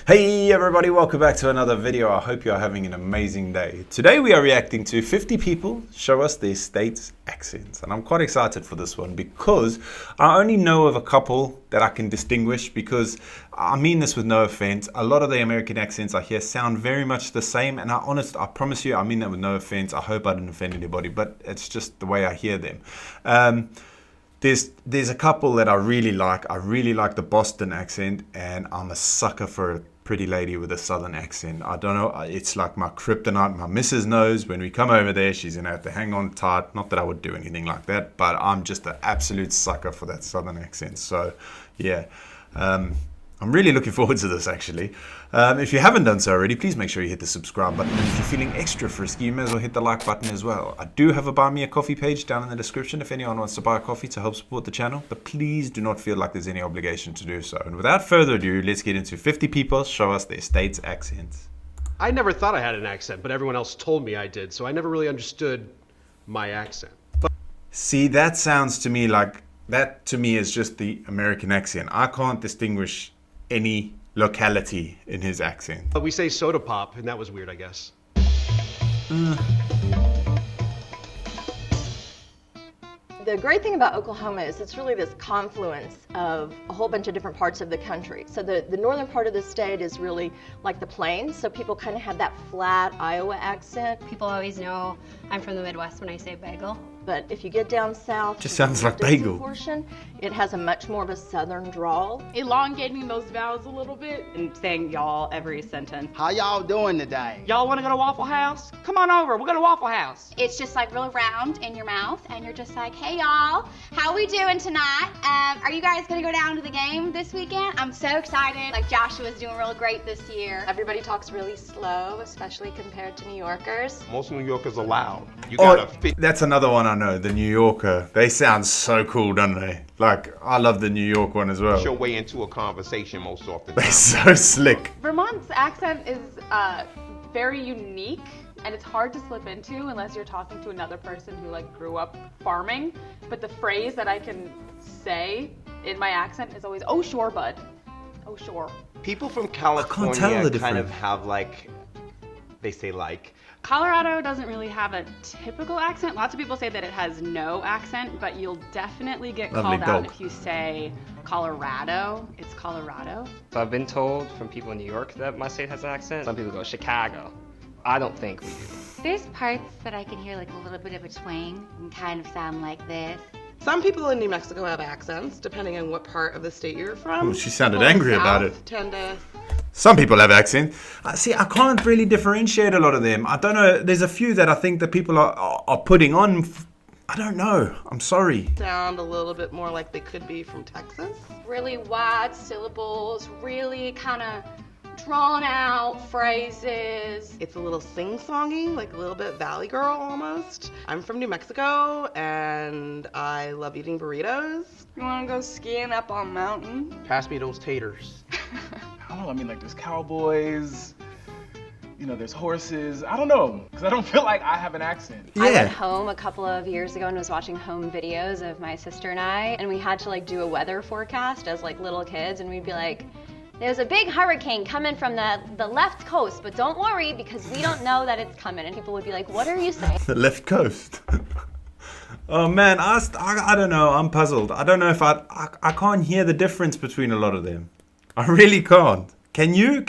Hey everybody, welcome back to another video. I hope you are having an amazing day. Today we are reacting to 50 people show us their state's accents. And I'm quite excited for this one because I only know of a couple that I can distinguish, because I mean this with no offense. A lot of the American accents I hear sound very much the same, and I promise you, I mean that with no offense. I hope I didn't offend anybody, but it's just the way I hear them. There's a couple that I really like. I really like the Boston accent, and I'm a sucker for a pretty lady with a southern accent. I don't know, it's like my kryptonite. My missus knows when we come over there, she's gonna have to hang on tight. Not that I would do anything like that, but I'm just an absolute sucker for that southern accent. So yeah, I'm really looking forward to this actually. If you haven't done so already, please make sure you hit the subscribe button. And if you're feeling extra frisky, you may as well hit the like button as well. I do have a Buy Me a Coffee page down in the description if anyone wants to buy a coffee to help support the channel, but please do not feel like there's any obligation to do so. And without further ado, let's get into 50 people show us their state's accents. I never thought I had an accent, but everyone else told me I did, so I never really understood my accent. See, that sounds to me like, that to me is just the American accent. I can't distinguish any locality in his accent. But we say soda pop, and that was weird, I guess. The great thing about Oklahoma is it's really this confluence of a whole bunch of different parts of the country. So the northern part of the state is really like the plains, so people kind of have that flat Iowa accent. People always know I'm from the Midwest when I say bagel. But if you get down south, Just sounds like bagel. Portion, it has a much more of a southern drawl. Elongating those vowels a little bit. And saying y'all every sentence. How y'all doing today? Y'all want to go to Waffle House? Come on over, we'll go to Waffle House. It's just like real round in your mouth, and you're just like, hey y'all, how we doing tonight? Are you guys gonna go down to the game this weekend? I'm so excited. Like Joshua's doing real great this year. Everybody talks really slow, especially compared to New Yorkers. Most New Yorkers are loud. You gotta fit. That's another one I know, the New Yorker. They sound so cool, don't they? Like, I love the New York one as well. Your way into a conversation most often. They're so slick. Vermont's accent is very unique, and it's hard to slip into unless you're talking to another person who like grew up farming. But the phrase that I can say in my accent is always, oh sure, bud. Oh sure. People from tell California the kind of difference. have like, they say like. Colorado doesn't really have a typical accent. Lots of people say that it has no accent, but you'll definitely get Lovely called out dog. if you say Colorado. It's Colorado. So I've been told from people in New York that my state has an accent. Some people go Chicago. I don't think we do. There's parts that I can hear like a little bit of a twang and kind of sound like this. Some people in New Mexico have accents, depending on what part of the state you're from. Oh, she sounded People in angry the about South it. Tend to. Some people have accent. See, I can't really differentiate a lot of them. I don't know. There's a few that I think that people are putting on. I don't know. I'm sorry. Sound a little bit more like they could be from Texas. Really wide syllables, really kind of drawn out phrases. It's a little sing-songy, like a little bit Valley Girl almost. I'm from New Mexico and I love eating burritos. You wanna go skiing up on mountain? Pass me those taters. I don't know, I mean, like, there's cowboys, you know, there's horses. I don't know, because I don't feel like I have an accent. I went home a couple of years ago and was watching home videos of my sister and I, and we had to like do a weather forecast as like little kids, and we'd be like, there's a big hurricane coming from the left coast, but don't worry because we don't know that it's coming. And people would be like, what are you saying? The left coast. Oh man, I don't know. I'm puzzled. I don't know if I can't hear the difference between a lot of them. I really can't. Can you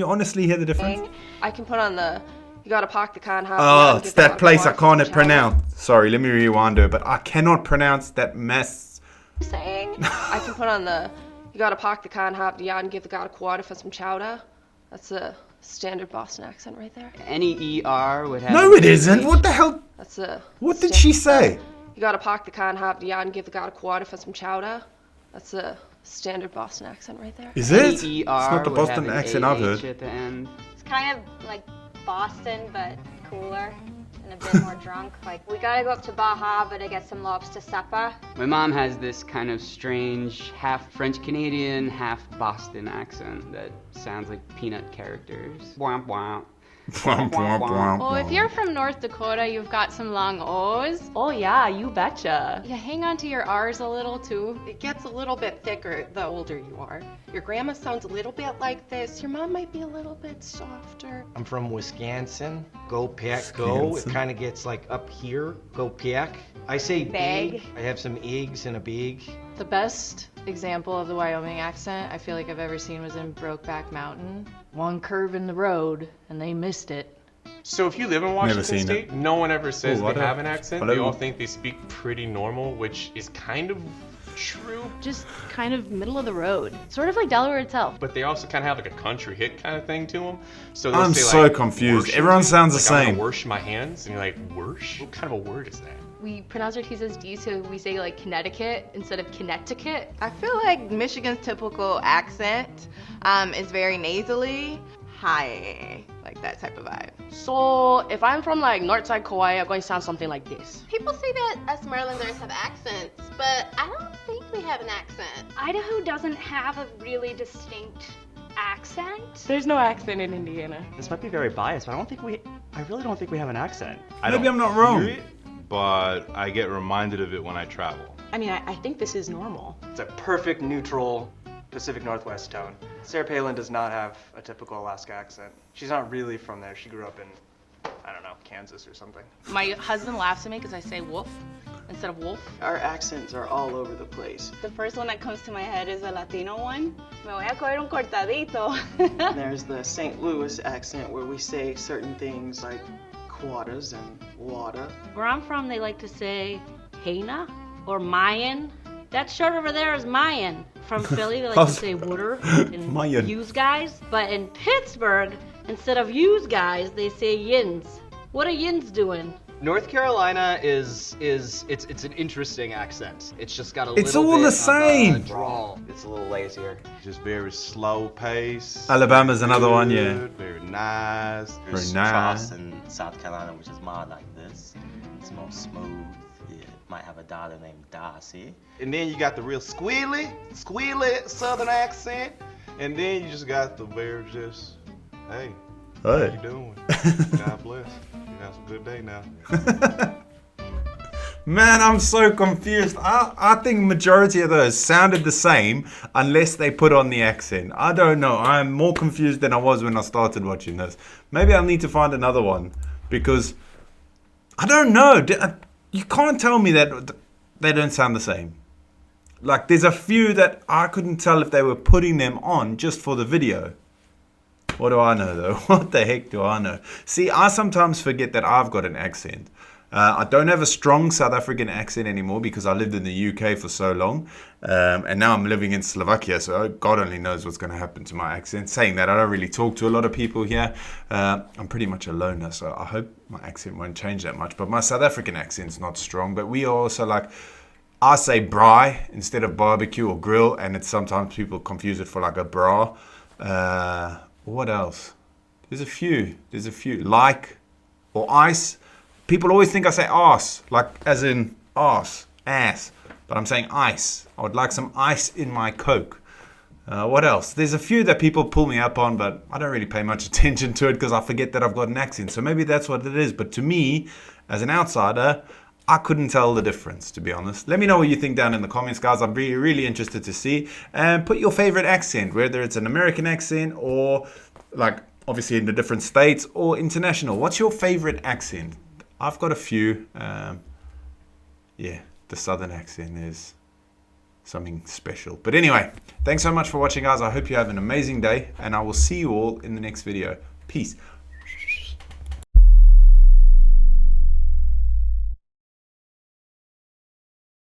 honestly hear the difference? I can put on the, you gotta park the car and hop. Oh, it's that place I can't pronounce. Sorry, let me rewind it, but I cannot pronounce that mess. Saying? I can put on the, you gotta park the car and hop the yard and give the guy a quarter for some chowder. That's a standard Boston accent right there. Any ER would have. No, it isn't. What the hell? That's a. What did she say? You gotta park the car and hop the yard and give the guy a quarter for some chowder. That's a standard Boston accent right there. Is it? It's not the Boston accent I've heard. At the end. It's kind of like Boston, but cooler and a bit more drunk. Like, we gotta go up to Baja, but I get some lobster supper. My mom has this kind of strange half French Canadian, half Boston accent that sounds like peanut characters. Womp womp. Well, if you're from North Dakota, you've got some long O's. Oh yeah, you betcha. You hang on to your R's a little too. It gets a little bit thicker the older you are. Your grandma sounds a little bit like this. Your mom might be a little bit softer. I'm from Wisconsin. Go pack, go. It Wisconsin. kind of gets like up here. Go pack. I say Bag. big. I have some eggs in a bag. The best example of the Wyoming accent I feel like I've ever seen was in Brokeback Mountain. One curve in the road, and they missed it. So if you live in Never Washington seen State, it. no one ever says Ooh, they have an accent. hello. They all think they speak pretty normal, which is kind of true. Just kind of middle of the road. Sort of like Delaware itself. But they also kind of have like a country hit kind of thing to them. So they'll I'm say, so like, confused. "Worship Everyone you?" sounds the Like, I'm same. gonna wash my hands, and you're like, "Worsh? What kind of a word is that?" We pronounce our T's as D, so we say like Connecticut instead of Connecticut. I feel like Michigan's typical accent is very nasally. Hi, like that type of vibe. So if I'm from like Northside Kauai, I'm going to sound something like this. People say that us Marylanders have accents, but I don't think we have an accent. Idaho doesn't have a really distinct accent. There's no accent in Indiana. This might be very biased, but I really don't think we have an accent. Maybe I'm not wrong. Hear it, but I get reminded of it when I travel. I mean, I think this is normal. It's a perfect neutral Pacific Northwest tone. Sarah Palin does not have a typical Alaska accent. She's not really from there. She grew up in, I don't know, Kansas or something. My husband laughs at me because I say wolf instead of wolf. Our accents are all over the place. The first one that comes to my head is the Latino one. Me voy a coger un cortadito. There's the St. Louis accent where we say certain things like quarters and water. Where I'm from, they like to say Hena or Mayan. That shirt over there is Mayan. From Philly, they like to say Wooder and Mayan. Yous guys. But in Pittsburgh, instead of Yous guys, they say Yins. What are Yins doing? North Carolina is it's an interesting accent. It's just got a It's little all bit the of same. a drawl. It's a little lazier. Just very slow pace. Alabama's another one, yeah. Good, very nice. Very nice. Charleston, South Carolina, which is more like this. It's more smooth. It might have a daughter named Darcy. And then you got the real squealy southern accent. And then you just got the very just, hey, how Hey. you doing? God bless. You have a good day now. Man, I'm so confused. I think majority of those sounded the same unless they put on the accent. I don't know. I'm more confused than I was when I started watching this. Maybe I'll need to find another one because I don't know. You can't tell me that they don't sound the same. Like there's a few that I couldn't tell if they were putting them on just for the video. What do I know though? What the heck do I know? See, I sometimes forget that I've got an accent. I don't have a strong South African accent anymore because I lived in the UK for so long. And now I'm living in Slovakia, so God only knows what's going to happen to my accent. Saying that, I don't really talk to a lot of people here. I'm pretty much a loner, so I hope my accent won't change that much. But my South African accent's not strong. But we are also like, I say braai instead of barbecue or grill, and it's sometimes people confuse it for like a bra. What else? There's a few. Like or ice. People always think I say arse, like as in ass. But I'm saying ice. I would like some ice in my Coke. What else? There's a few that people pull me up on, but I don't really pay much attention to it because I forget that I've got an accent. So maybe that's what it is. But to me, as an outsider, I couldn't tell the difference, to be honest. Let me know what you think down in the comments, guys. I'm really, really interested to see. And put your favorite accent, whether it's an American accent or like obviously in the different states or international. What's your favorite accent? I've got a few. Yeah, the southern accent is something special. But anyway, thanks so much for watching, guys. I hope you have an amazing day, and I will see you all in the next video. Peace.